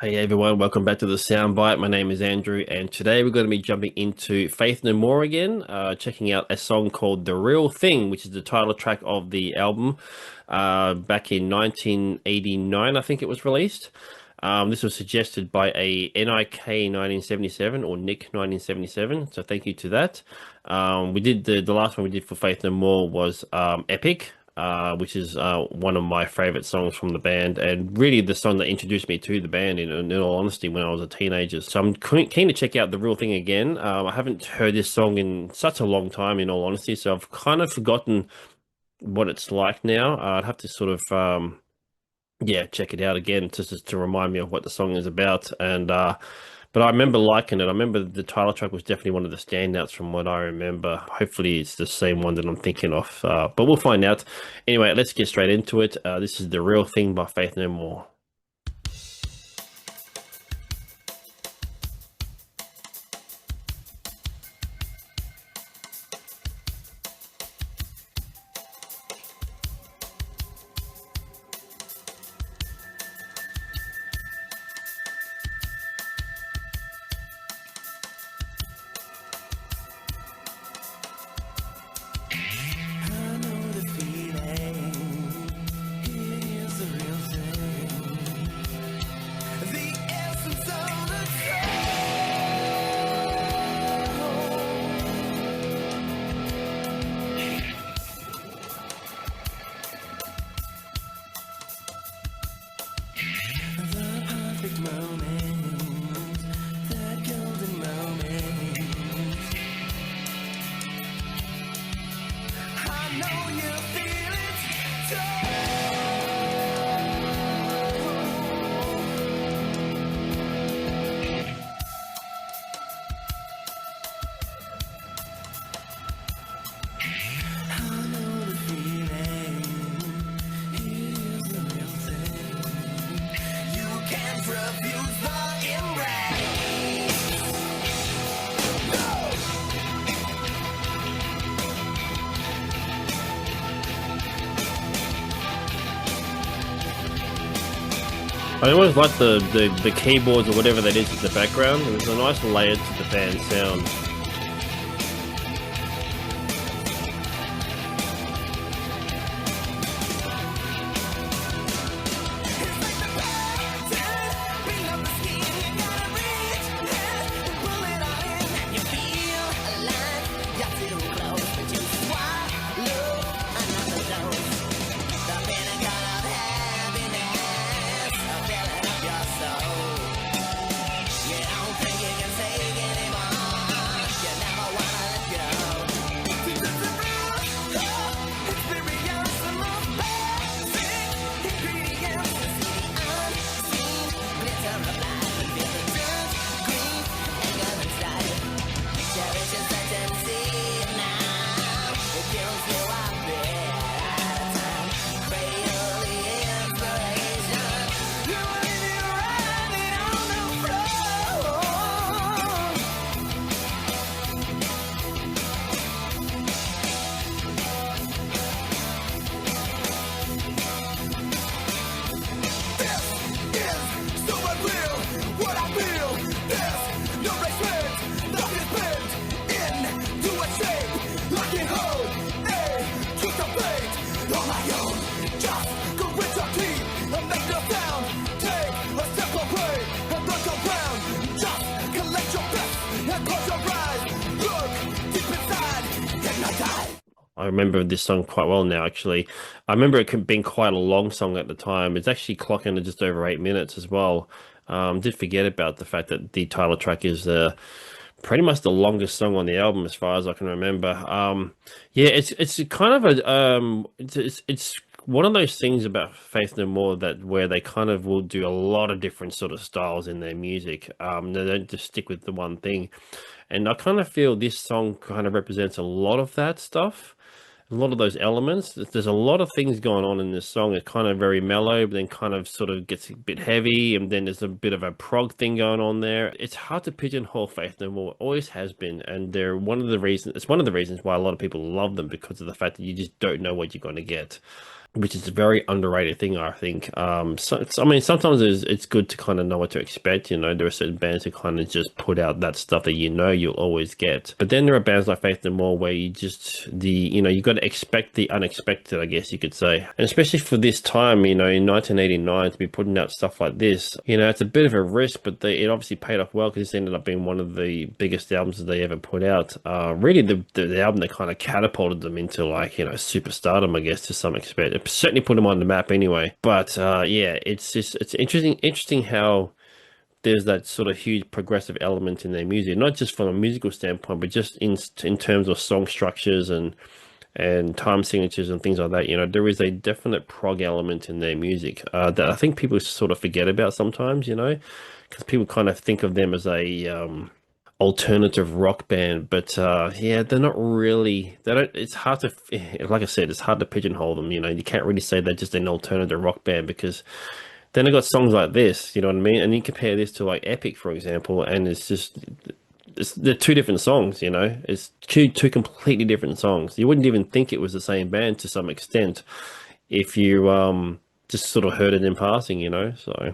Hey everyone, welcome back to the Soundbyte. My name is Andrew, and today we're going to be jumping into Faith No More again, checking out a song called The Real Thing, which is the title track of the album back in 1989, I think it was released. This was suggested by a NIK 1977 or Nick 1977, so thank you to that. We did the last one we did for Faith No More was Epic. Which is one of my favorite songs from the band, and really the song that introduced me to the band, in all honesty, when I was a teenager. So I'm keen to check out The Real Thing again. I haven't heard this song in such a long time, in all honesty, so I've kind of forgotten what it's like now. I'd have to sort of, yeah, check it out again just to remind me of what the song is about. But I remember liking it. I remember the title track was definitely one of the standouts from what I remember. Hopefully it's the same one that I'm thinking of, but we'll find out. Anyway, let's get straight into it. This is The Real Thing by Faith No More. I always like the keyboards or whatever that is in the background. There's a nice layer to the band sound. I remember this song quite well now, actually. I remember it being quite a long song at the time. It's actually clocking at just over 8 minutes as well. Did forget about the fact that the title track is pretty much the longest song on the album, as far as I can remember. Yeah, it's kind of a it's one of those things about Faith No More that where they kind of will do a lot of different sort of styles in their music. They don't just stick with the one thing, and I kind of feel this song kind of represents a lot of that stuff. a lot of those elements. There's a lot of things going on in this song. It's kind of very mellow, but then kind of sort of gets a bit heavy, and then there's a bit of a prog thing going on there. It's hard to pigeonhole Faith No More. It always has been, and they're one of the reasons. It's one of the reasons why a lot of people love them because of the fact that you just don't know what you're going to get, which is a very underrated thing, I think. I mean, sometimes it's good to kind of know what to expect. You know, there are certain bands who kind of just put out that stuff that you know you'll always get. But then there are bands like Faith No More where you got to expect the unexpected, I guess you could say. And especially for this time, you know, in 1989 to be putting out stuff like this, you know, it's a bit of a risk, but it obviously paid off well because this ended up being one of the biggest albums that they ever put out. Really, the album that kind of catapulted them into like, you know, superstardom, I guess, to some extent. It certainly put them on the map anyway. But yeah, it's interesting how there's that sort of huge progressive element in their music, not just from a musical standpoint, but just in terms of song structures and time signatures and things like that. You know, there is a definite prog element in their music that I think people sort of forget about sometimes. You know, because people kind of think of them as a alternative rock band, but yeah, they're not really. They don't. It's hard to, like I said, it's hard to pigeonhole them. You know, you can't really say they're just an alternative rock band because then I got songs like this. You know what I mean? And you compare this to like Epic, for example, and they're two different songs. You know, it's two completely different songs. You wouldn't even think it was the same band to some extent if you just sort of heard it in passing. You know, so.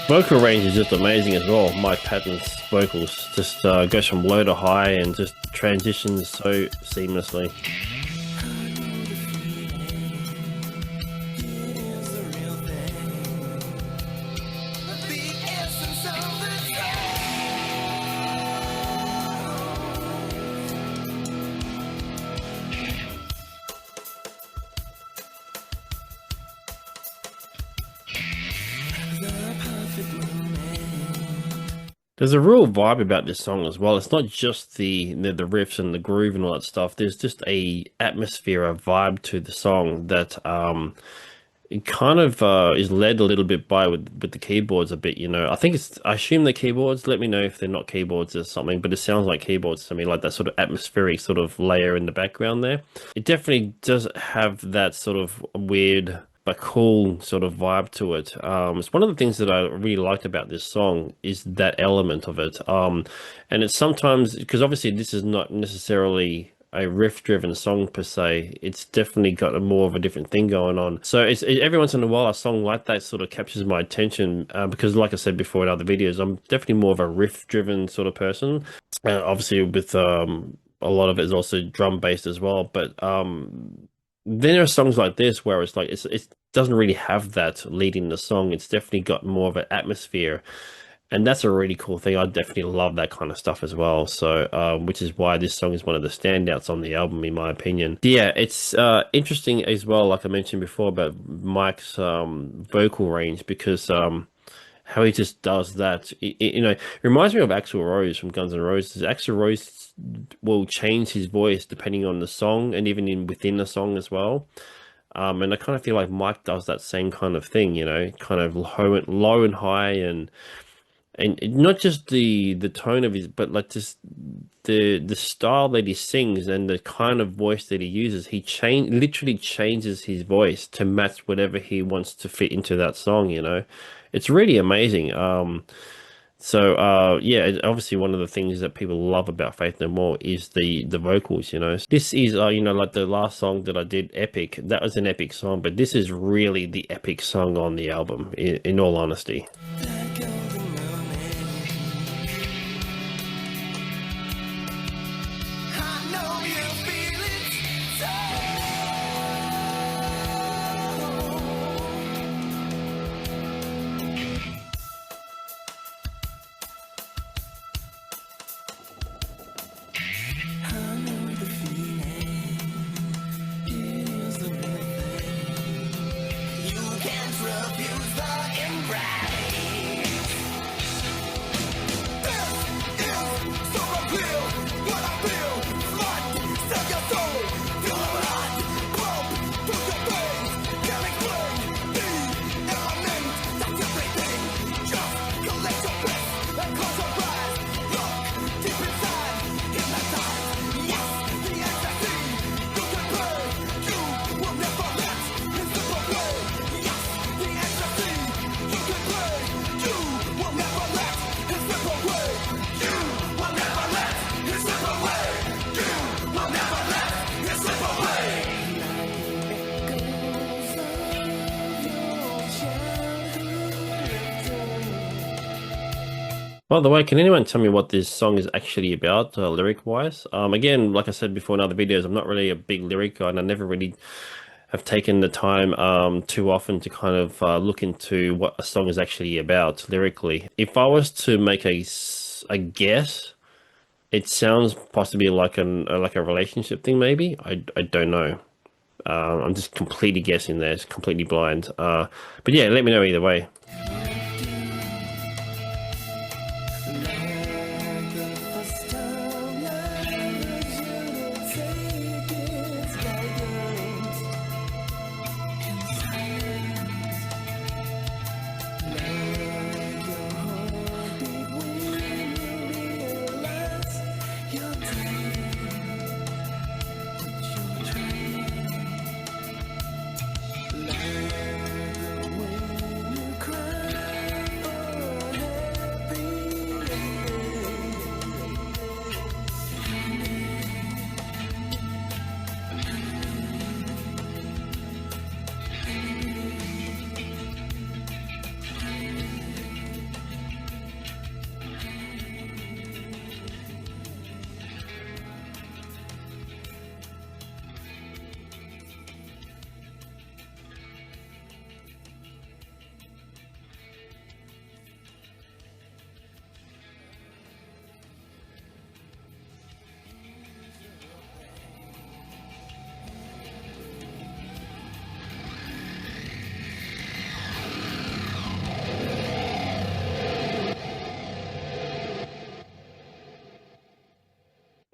Vocal range is just amazing as well. Mike Patton's vocals just goes from low to high and just transitions so seamlessly. There's a real vibe about this song as well. It's not just the riffs and the groove and all that stuff. There's just a atmosphere, a vibe to the song that it kind of is led a little bit by with the keyboards a bit, you know. I assume they're keyboards. Let me know if they're not keyboards or something, but it sounds like keyboards to me, like that sort of atmospheric sort of layer in the background there. It definitely does have that sort of weird but cool sort of vibe to it. It's one of the things that I really liked about this song is that element of it. And it's sometimes because obviously this is not necessarily a riff-driven song per se. It's definitely got a more of a different thing going on. So every once in a while a song like that sort of captures my attention because, like I said before in other videos, I'm definitely more of a riff-driven sort of person. Obviously, with a lot of it is also drum-based as well, but then there are songs like this where it doesn't really have that leading the song. It's definitely got more of an atmosphere, And that's a really cool thing. I definitely love that kind of stuff as well. So, which is why this song is one of the standouts on the album, in my opinion. Yeah, it's interesting as well, like I mentioned before, about Mike's vocal range because how he just does that. It reminds me of Axl Rose from Guns N' Roses. Axl Rose will change his voice depending on the song and even in within the song as well. And I kind of feel like Mike does that same kind of thing, kind of low and high, and not just the tone of his, but like just the style that he sings and the kind of voice that he uses. He literally changes his voice to match whatever he wants to fit into that song. It's really amazing. Yeah, obviously one of the things that people love about Faith No More is the vocals. This is like the last song that I did, Epic. That was an epic song, but this is really the epic song on the album, in all honesty. By the way, can anyone tell me what this song is actually about, lyric wise? Again, like I said before in other videos, I'm not really a big lyric guy, and I never really have taken the time too often to kind of look into what a song is actually about lyrically. If I was to make a guess, it sounds possibly like a relationship thing, maybe. I don't know. I'm just completely guessing there. It's completely blind. But yeah, let me know either way.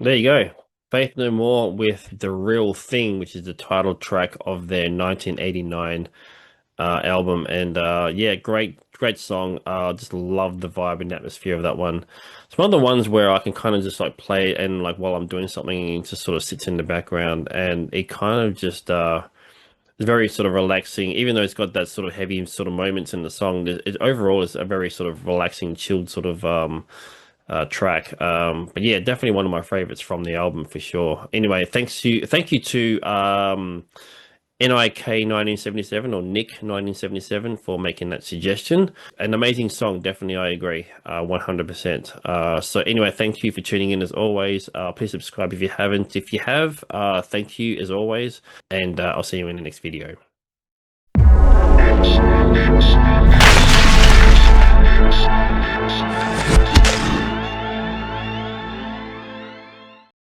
There you go. Faith No More with The Real Thing, which is the title track of their 1989 album. And yeah, great song. Just love the vibe and atmosphere of that one. It's one of the ones where I can kind of just like play and like while I'm doing something, it just sort of sits in the background and it kind of just it's very sort of relaxing, even though it's got that sort of heavy sort of moments in the song. Overall is a very sort of relaxing, chilled sort of track. But yeah, definitely one of my favorites from the album for sure. Anyway, thank you to NIK 1977 or Nick 1977 for making that suggestion. An amazing song, definitely, I agree, 100%. So anyway, thank you for tuning in as always. Please subscribe if you haven't. If you have, thank you as always, and I'll see you in the next video.